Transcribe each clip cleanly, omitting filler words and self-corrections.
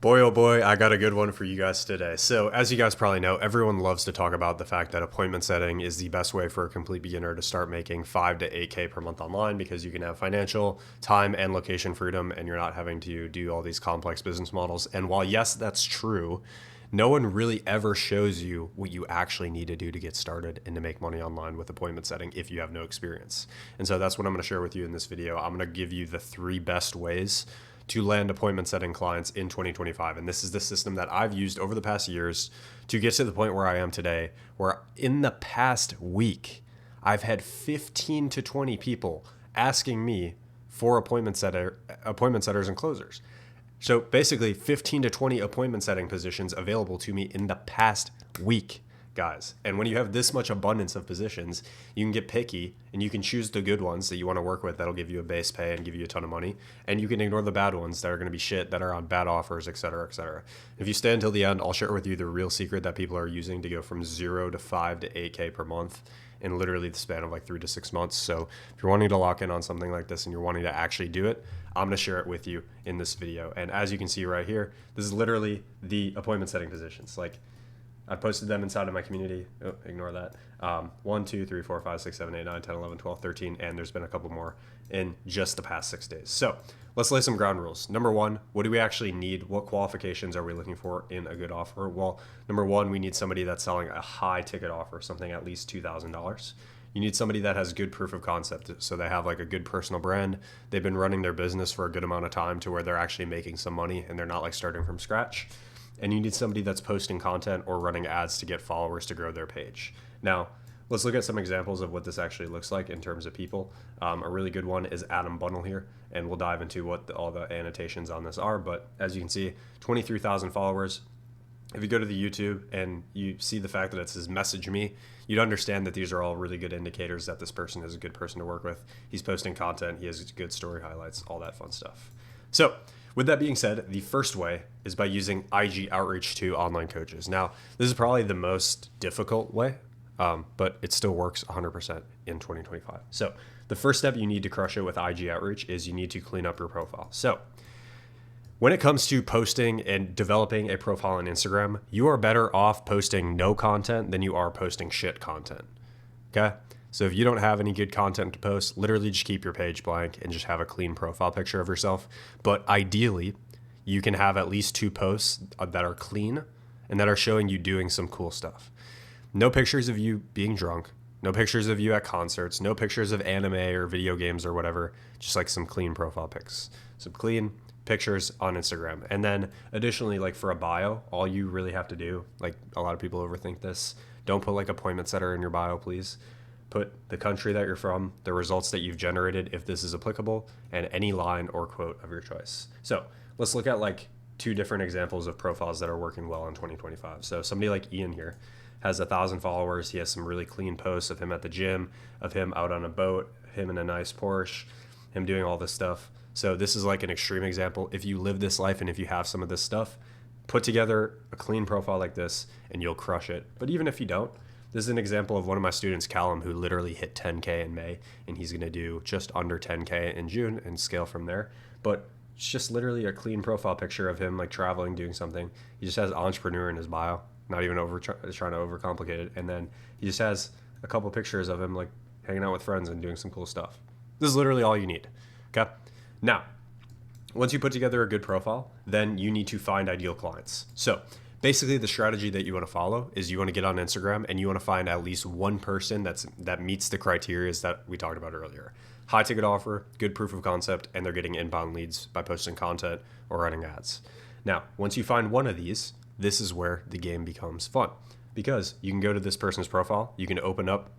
Boy, oh boy, I got a good one for you guys today. So, as you guys probably know, everyone loves to talk about the fact that appointment setting is the best way for a complete beginner to start making 5 to 8K per month online because you can have financial, time, and location freedom, and you're not having to do all these complex business models. And while, yes, that's true, no one really ever shows you what you actually need to do to get started and to make money online with appointment setting if you have no experience. And so that's what I'm going to share with you in this video. I'm going to give you the 3 best ways to land appointment setting clients in 2025. And this is the system that I've used over the past years to get to the point where I am today, where in the past week, I've had 15 to 20 people asking me for appointment setters and closers. So basically 15 to 20 appointment setting positions available to me in the past week, guys. And when you have this much abundance of positions, you can get picky and you can choose the good ones that you want to work with that'll give you a base pay and give you a ton of money. And you can ignore the bad ones that are going to be shit, that are on bad offers, et cetera, et cetera. If you stay until the end, I'll share with you the real secret that people are using to go from 0 to 5 to 8K per month in literally the span of like 3 to 6 months. So if you're wanting to lock in on something like this and you're wanting to actually do it, I'm going to share it with you in this video. And as you can see right here, this is literally the appointment setting positions. Like, I posted them inside of my community. Oh, ignore that. 1, 2, 3, 4, 5, 6, 7, 8, 9, 10, 11, 12, 13, and there's been a couple more in just the past 6 days. So let's lay some ground rules. Number 1, what do we actually need? What qualifications are we looking for in a good offer? Well, number 1, we need somebody that's selling a high ticket offer, something at least $2,000. You need somebody that has good proof of concept. So they have like a good personal brand. They've been running their business for a good amount of time to where they're actually making some money and they're not like starting from scratch. And you need somebody that's posting content or running ads to get followers to grow their page. Now, let's look at some examples of what this actually looks like in terms of people. A really good one is Adam Bunnell here, and we'll dive into what all the annotations on this are. But as you can see, 23,000 followers. If you go to the YouTube and you see the fact that it says message me, you'd understand that these are all really good indicators that this person is a good person to work with. He's posting content, he has good story highlights, all that fun stuff. So with that being said, the first way is by using IG outreach to online coaches. Now, this is probably the most difficult way, but it still works 100% in 2025. So the first step you need to crush it with IG outreach is you need to clean up your profile. So when it comes to posting and developing a profile on Instagram, you are better off posting no content than you are posting shit content. Okay? So if you don't have any good content to post, literally just keep your page blank and just have a clean profile picture of yourself. But ideally, you can have at least 2 posts that are clean and that are showing you doing some cool stuff. No pictures of you being drunk, no pictures of you at concerts, no pictures of anime or video games or whatever, just like some clean profile pics. Some clean pictures on Instagram. And then additionally, like for a bio, all you really have to do, like a lot of people overthink this, don't put like appointment setter in your bio, please. Put the country that you're from, the results that you've generated, if this is applicable, and any line or quote of your choice. So let's look at like 2 different examples of profiles that are working well in 2025. So somebody like Ian here has 1,000 followers. He has some really clean posts of him at the gym, of him out on a boat, him in a nice Porsche, him doing all this stuff. So this is like an extreme example. If you live this life and if you have some of this stuff, put together a clean profile like this and you'll crush it. But even if you don't, this is an example of one of my students, Callum, who literally hit 10K in May, and he's going to do just under 10K in June and scale from there. But it's just literally a clean profile picture of him like traveling, doing something. He just has entrepreneur in his bio, not even trying to overcomplicate it. And then he just has a couple pictures of him like hanging out with friends and doing some cool stuff. This is literally all you need. Okay. Now, once you put together a good profile, then you need to find ideal clients. So basically, the strategy that you want to follow is you want to get on Instagram and you want to find at least one person that meets the criteria that we talked about earlier. High ticket offer, good proof of concept, and they're getting inbound leads by posting content or running ads. Now, once you find one of these, this is where the game becomes fun because you can go to this person's profile. You can open up,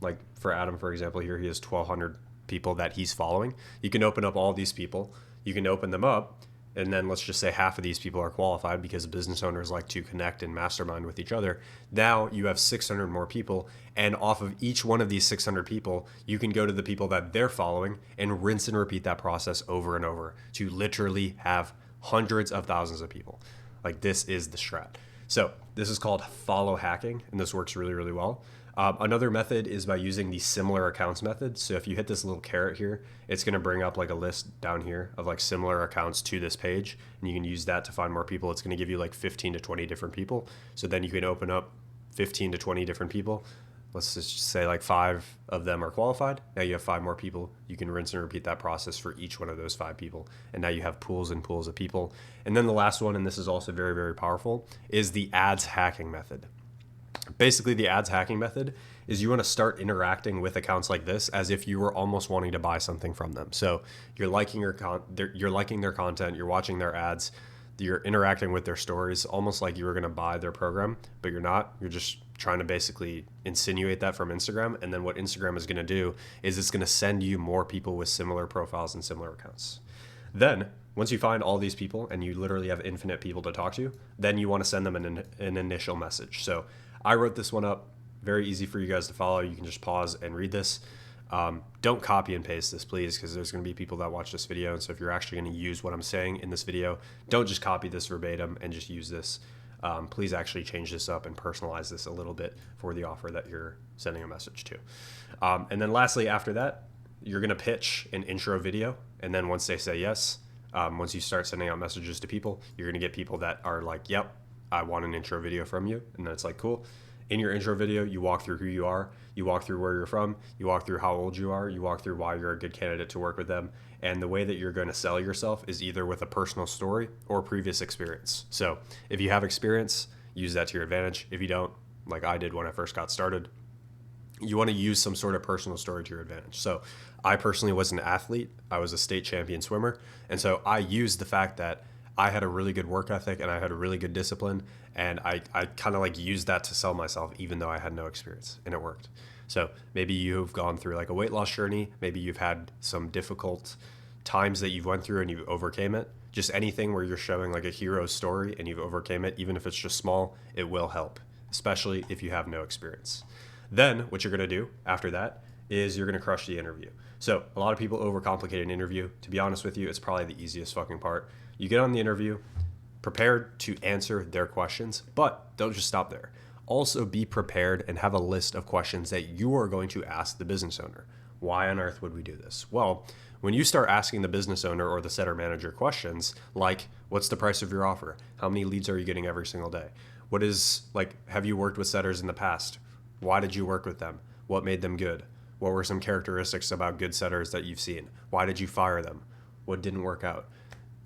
like for Adam, for example, here he has 1,200 people that he's following. You can open up all these people. You can open them up. And then let's just say half of these people are qualified because business owners like to connect and mastermind with each other. Now you have 600 more people. And off of each one of these 600 people, you can go to the people that they're following and rinse and repeat that process over and over to literally have hundreds of thousands of people. Like this is the strat. So this is called follow hacking, and this works really, really well. Another method is by using the similar accounts method. So if you hit this little caret here, it's going to bring up like a list down here of like similar accounts to this page. And you can use that to find more people. It's going to give you like 15 to 20 different people. So then you can open up 15 to 20 different people. Let's just say like 5 of them are qualified. Now you have 5 more people. You can rinse and repeat that process for each one of those 5 people. And now you have pools and pools of people. And then the last one, and this is also very, very powerful, is the ads hacking method. Basically, the ads hacking method is you want to start interacting with accounts like this as if you were almost wanting to buy something from them. So you're liking you're liking their content, you're watching their ads, you're interacting with their stories, almost like you were going to buy their program, but you're not. You're just trying to basically insinuate that from Instagram. And then what Instagram is going to do is it's going to send you more people with similar profiles and similar accounts. Then once you find all these people and you literally have infinite people to talk to, then you want to send them an initial message. So I wrote this one up, very easy for you guys to follow. You can just pause and read this. Don't copy and paste this, please, because there's going to be people that watch this video. And so if you're actually going to use what I'm saying in this video, don't just copy this verbatim and just use this. Please actually change this up and personalize this a little bit for the offer that you're sending a message to. And then lastly, after that, you're going to pitch an intro video. And then once they say yes, once you start sending out messages to people, you're going to get people that are like, yep, I want an intro video from you. And then it's like, cool. In your intro video, you walk through who you are, you walk through where you're from, you walk through how old you are, you walk through why you're a good candidate to work with them. And the way that you're going to sell yourself is either with a personal story or previous experience. So if you have experience, use that to your advantage. If you don't, like I did when I first got started, you want to use some sort of personal story to your advantage. So I personally was an athlete. I was a state champion swimmer. And so I used the fact that I had a really good work ethic and I had a really good discipline, and I kind of like used that to sell myself even though I had no experience, and it worked. So maybe you've gone through like a weight loss journey, maybe you've had some difficult times that you've went through and you overcame it. Just anything where you're showing like a hero's story and you've overcame it, even if it's just small, it will help, especially if you have no experience. Then what you're going to do after that is you're going to crush the interview. So a lot of people overcomplicate an interview. To be honest with you, it's probably the easiest fucking part. You get on the interview, prepared to answer their questions, but don't just stop there. Also be prepared and have a list of questions that you are going to ask the business owner. Why on earth would we do this? Well, when you start asking the business owner or the setter manager questions like, what's the price of your offer? How many leads are you getting every single day? What is, like, have you worked with setters in the past? Why did you work with them? What made them good? What were some characteristics about good setters that you've seen? Why did you fire them? What didn't work out?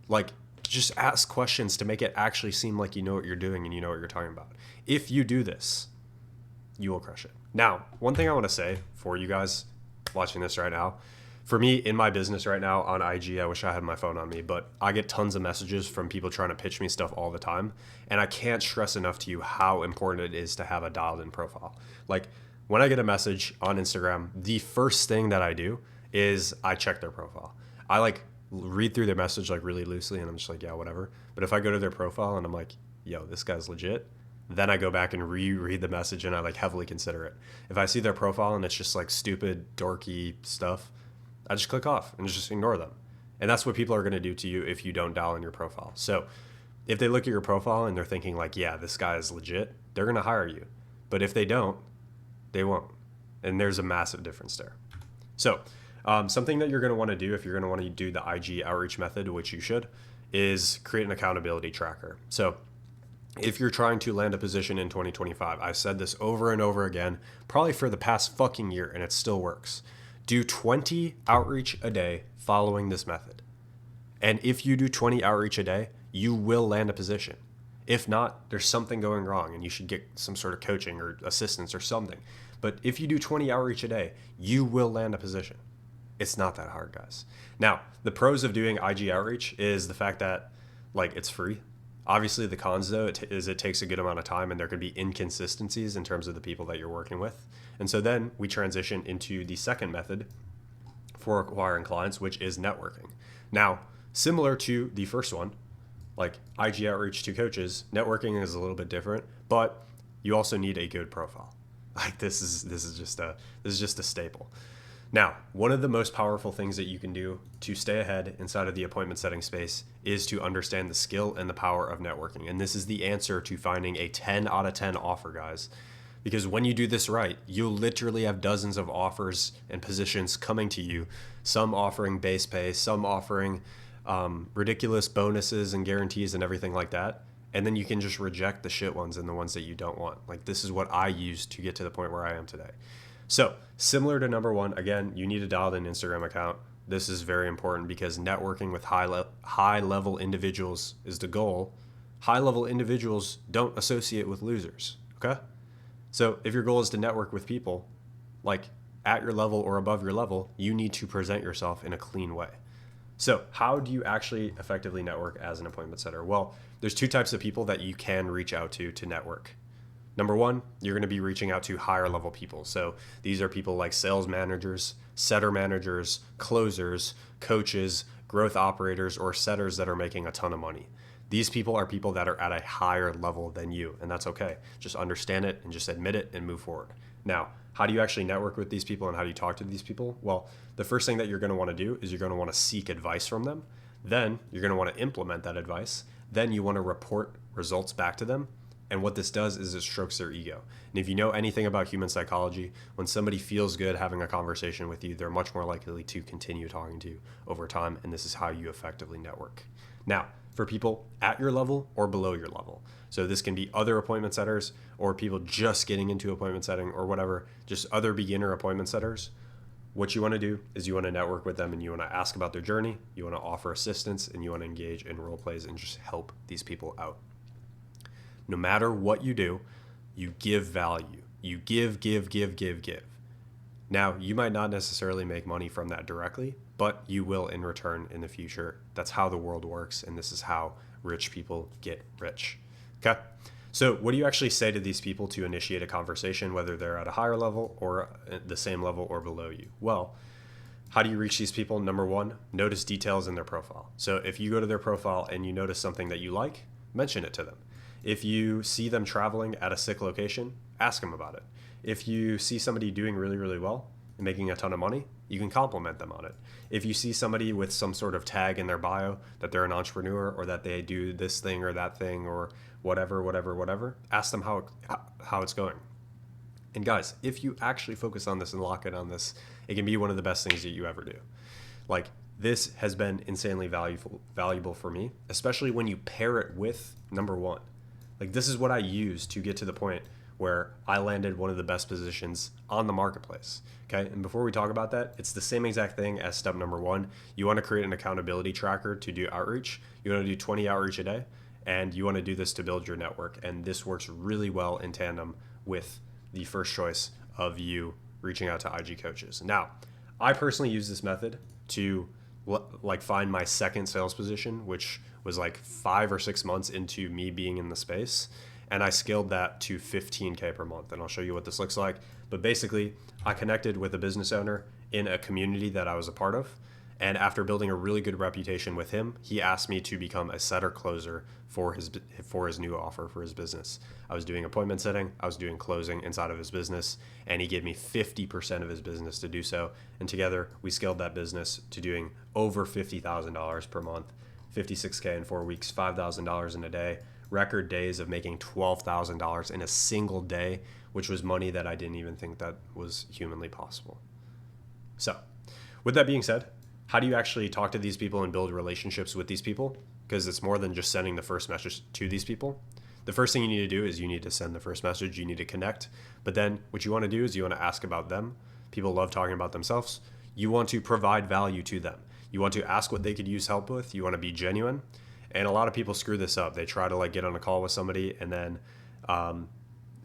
Like, just ask questions to make it actually seem like you know what you're doing and you know what you're talking about. If you do this, you will crush it. Now, one thing I want to say for you guys watching this right now, for me in my business right now on IG, I wish I had my phone on me, but I get tons of messages from people trying to pitch me stuff all the time. And I can't stress enough to you how important it is to have a dialed in profile. Like when I get a message on Instagram, the first thing that I do is I check their profile. I like read through their message like really loosely and I'm just like, yeah, whatever. But if I go to their profile and I'm like, yo, this guy's legit, then I go back and reread the message and I like heavily consider it. If I see their profile and it's just like stupid, dorky stuff, I just click off and just ignore them. And that's what people are going to do to you if you don't dial in your profile. So if they look at your profile and they're thinking like, yeah, this guy is legit, they're going to hire you. But if they don't, they won't. And there's a massive difference there. So something that you're going to want to do if you're going to want to do the IG outreach method, which you should, is create an accountability tracker. So if you're trying to land a position in 2025, I've said this over and over again, probably for the past fucking year, and it still works. Do 20 outreach a day following this method. And if you do 20 outreach a day, you will land a position. If not, there's something going wrong and you should get some sort of coaching or assistance or something. But if you do 20 outreach a day, you will land a position. It's not that hard, guys. Now, the pros of doing IG outreach is the fact that like it's free. Obviously, the cons, though, it takes a good amount of time and there could be inconsistencies in terms of the people that you're working with. And so then we transition into the second method for acquiring clients, which is networking. Now, similar to the first one, like IG outreach to coaches, networking is a little bit different, but you also need a good profile. Like this is just a staple. Now, one of the most powerful things that you can do to stay ahead inside of the appointment setting space is to understand the skill and the power of networking. And this is the answer to finding a 10 out of 10 offer, guys. Because when you do this right, you'll literally have dozens of offers and positions coming to you, some offering base pay, some offering ridiculous bonuses and guarantees and everything like that. And then you can just reject the shit ones and the ones that you don't want. Like, this is what I used to get to the point where I am today. So similar to number one, again, you need a dialed in Instagram account. This is very important because networking with high level individuals is the goal. High level individuals don't associate with losers. Okay. So if your goal is to network with people like at your level or above your level, you need to present yourself in a clean way. So how do you actually effectively network as an appointment setter? Well, there's two types of people that you can reach out to network. Number one, you're going to be reaching out to higher level people. So these are people like sales managers, setter managers, closers, coaches, growth operators, or setters that are making a ton of money. These people are people that are at a higher level than you, and that's okay. Just understand it and just admit it and move forward. Now, how do you actually network with these people and how do you talk to these people? Well, the first thing that you're going to want to do is you're going to want to seek advice from them. Then you're going to want to implement that advice. Then you want to report results back to them. And what this does is it strokes their ego. And if you know anything about human psychology, when somebody feels good having a conversation with you, they're much more likely to continue talking to you over time. And this is how you effectively network. Now, for people at your level or below your level. So this can be other appointment setters or people just getting into appointment setting or whatever, just other beginner appointment setters. What you want to do is you want to network with them and you want to ask about their journey, you want to offer assistance, and you want to engage in role plays and just help these people out. No matter what you do, you give value. You give. Now, you might not necessarily make money from that directly, but you will in return in the future. That's how the world works, and this is how rich people get rich. Okay? So what do you actually say to these people to initiate a conversation, whether they're at a higher level or at the same level or below you? Well, how do you reach these people? Number one, notice details in their profile. So if you go to their profile and you notice something that you like, mention it to them. If you see them traveling at a sick location, ask them about it. If you see somebody doing really, really well and making a ton of money, you can compliment them on it. If you see somebody with some sort of tag in their bio that they're an entrepreneur or that they do this thing or that thing or whatever, ask them how it's going. And guys, if you actually focus on this and lock in on this, it can be one of the best things that you ever do. Like, this has been insanely valuable for me, especially when you pair it with number one. Like, this is what I used to get to the point where I landed one of the best positions on the marketplace. Okay. And before we talk about that, it's the same exact thing as step number one. You want to create an accountability tracker to do outreach. You want to do 20 outreach a day, and you want to do this to build your network. And this works really well in tandem with the first choice of you reaching out to IG coaches. Now, I personally use this method to find my second sales position, which was like 5 or 6 months into me being in the space. And I scaled that to 15K per month. And I'll show you what this looks like. But basically, I connected with a business owner in a community that I was a part of. And after building a really good reputation with him, he asked me to become a setter closer for his new offer for his business. I was doing appointment setting, I was doing closing inside of his business, and he gave me 50% of his business to do so. And together, we scaled that business to doing over $50,000 per month, 56K in 4 weeks, $5,000 in a day, record days of making $12,000 in a single day, which was money that I didn't even think that was humanly possible. So, with that being said, how do you actually talk to these people and build relationships with these people? Because it's more than just sending the first message to these people. The first thing you need to do is you need to send the first message, you need to connect. But then what you want to do is you want to ask about them. People love talking about themselves. You want to provide value to them. You want to ask what they could use help with. You want to be genuine. And a lot of people screw this up. They try to get on a call with somebody, and then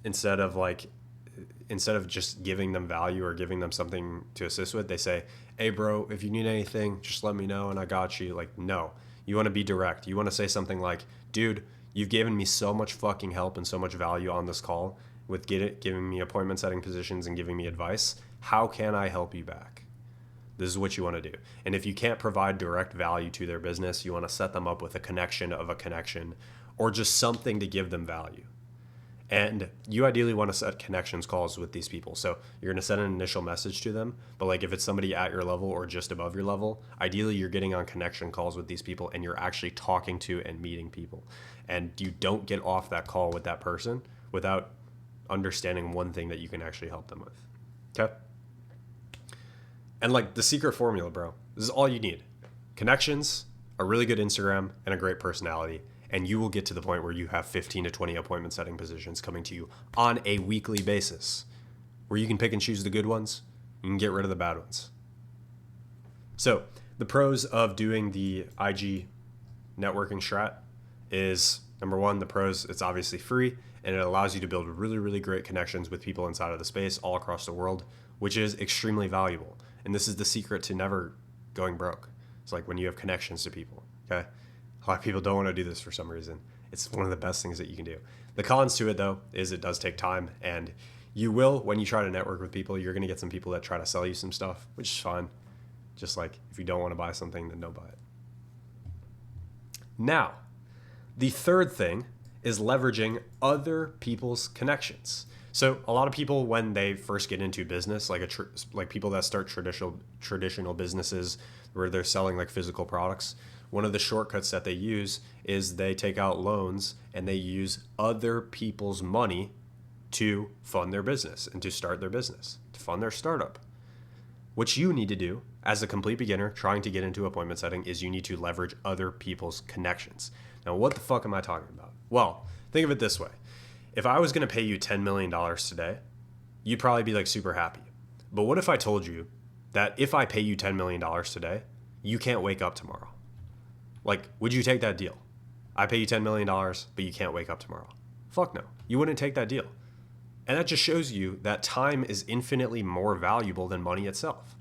instead of just giving them value or giving them something to assist with, they say, "Hey bro, if you need anything, just let me know and I got you." No, you want to be direct. You want to say something like, "Dude, you've given me so much fucking help and so much value on this call with giving me appointment setting positions and giving me advice. How can I help you back?" This is what you want to do. And if you can't provide direct value to their business, you want to set them up with a connection of a connection or just something to give them value. And you ideally want to set connections calls with these people. So you're going to send an initial message to them. But if it's somebody at your level or just above your level, ideally you're getting on connection calls with these people and you're actually talking to and meeting people. And you don't get off that call with that person without understanding one thing that you can actually help them with. Okay? And like the secret formula, bro, this is all you need. Connections, a really good Instagram, and a great personality. And you will get to the point where you have 15 to 20 appointment setting positions coming to you on a weekly basis, where you can pick and choose the good ones. You can get rid of the bad ones. So the pros of doing the IG networking strat is, number one, the pros, it's obviously free, and it allows you to build really, really great connections with people inside of the space all across the world, which is extremely valuable. And this is the secret to never going broke. It's like when you have connections to people, okay? A lot of people don't want to do this for some reason. It's one of the best things that you can do. The cons to it, though, is it does take time, and you will, when you try to network with people, you're going to get some people that try to sell you some stuff, which is fine. Just like if you don't want to buy something, then don't buy it. Now, the third thing is leveraging other people's connections. So a lot of people, when they first get into business, like people that start traditional businesses where they're selling like physical products, one of the shortcuts that they use is they take out loans and they use other people's money to fund their business and to start their business, to fund their startup. What you need to do as a complete beginner trying to get into appointment setting is you need to leverage other people's connections. Now, what the fuck am I talking about? Well, think of it this way. If I was going to pay you $10 million today, you'd probably be like super happy. But what if I told you that if I pay you $10 million today, you can't wake up tomorrow? Like, would you take that deal? I pay you $10 million, but you can't wake up tomorrow. Fuck no. You wouldn't take that deal. And that just shows you that time is infinitely more valuable than money itself.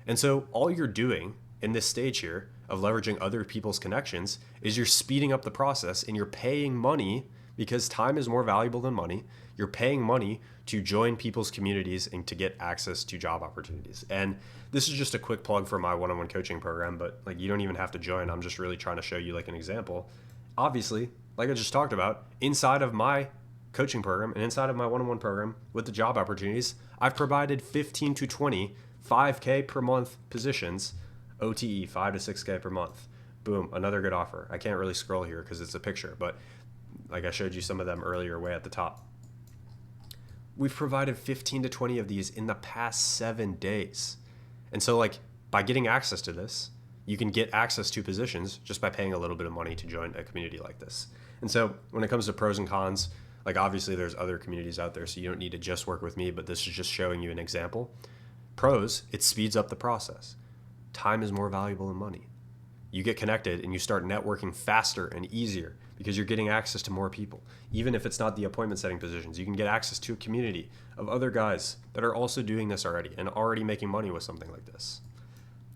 And so all you're doing in this stage here of leveraging other people's connections is you're speeding up the process and you're paying money because time is more valuable than money. You're paying money to join people's communities and to get access to job opportunities. And this is just a quick plug for my one-on-one coaching program, but like you don't even have to join. I'm just really trying to show you like an example. Obviously, like I just talked about, inside of my coaching program and inside of my one-on-one program with the job opportunities, I've provided 15 to 20 5K per month positions, OTE 5 to 6K per month. Boom, another good offer. I can't really scroll here because it's a picture, but like I showed you some of them earlier way at the top. We've provided 15 to 20 of these in the past 7 days. And so like by getting access to this, you can get access to positions just by paying a little bit of money to join a community like this. And so when it comes to pros and cons, like obviously there's other communities out there, so you don't need to just work with me, but this is just showing you an example. Pros, it speeds up the process. Time is more valuable than money. You get connected and you start networking faster and easier because you're getting access to more people. Even if it's not the appointment setting positions, you can get access to a community of other guys that are also doing this already and already making money with something like this.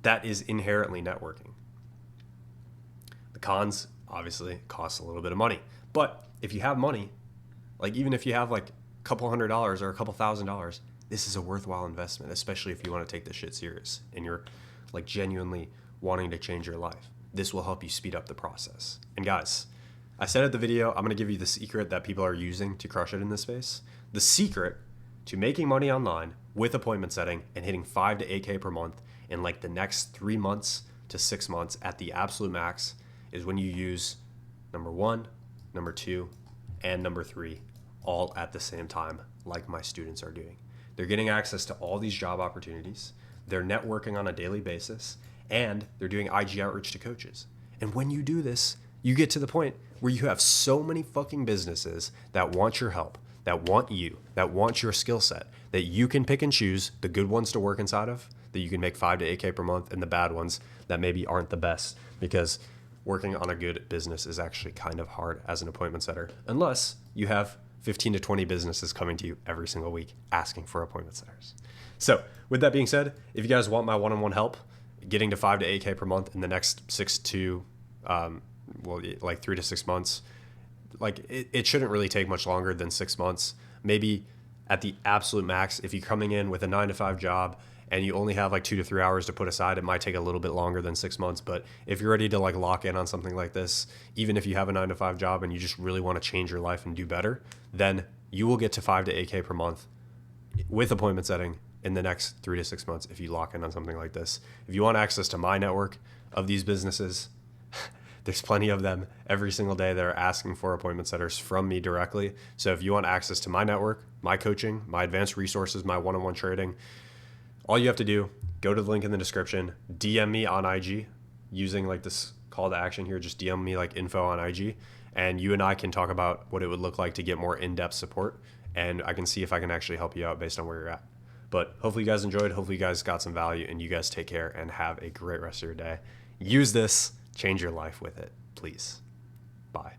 That is inherently networking. The cons, obviously, cost a little bit of money. But if you have money, like even if you have like a couple $100s or a couple $1,000s, this is a worthwhile investment, especially if you want to take this shit serious and you're like genuinely wanting to change your life. This will help you speed up the process. And guys, I said at the video, I'm going to give you the secret that people are using to crush it in this space. The secret to making money online with appointment setting and hitting 5 to 8K per month in like the next 3 months to 6 months at the absolute max is when you use number 1, number 2, and number 3 all at the same time, like my students are doing. They're getting access to all these job opportunities. They're networking on a daily basis, and they're doing IG outreach to coaches. And when you do this, you get to the point where you have so many fucking businesses that want your help, that want you, that want your skill set, that you can pick and choose the good ones to work inside of, that you can make 5 to 8K per month, and the bad ones that maybe aren't the best, because working on a good business is actually kind of hard as an appointment setter, unless you have 15 to 20 businesses coming to you every single week asking for appointment setters. So with that being said, if you guys want my one-on-one help, getting to 5 to 8K per month in the next 3 to 6 months, like it shouldn't really take much longer than 6 months. Maybe at the absolute max, if you're coming in with a 9-to-5 job and you only have like 2 to 3 hours to put aside, it might take a little bit longer than 6 months. But if you're ready to like lock in on something like this, even if you have a 9-to-5 job and you just really want to change your life and do better, then you will get to 5 to 8K per month with appointment setting in the next 3 to 6 months if you lock in on something like this. If you want access to my network of these businesses, There's plenty of them every single day that are asking for appointment setters from me directly. So if you want access to my network, my coaching, my advanced resources, my one-on-one trading, all you have to do, go to the link in the description, DM me on IG using like this call to action here. Just DM me like info on IG, and you and I can talk about what it would look like to get more in-depth support. And I can see if I can actually help you out based on where you're at. But hopefully you guys enjoyed. Hopefully you guys got some value, and you guys take care and have a great rest of your day. Use this, change your life with it, please. Bye.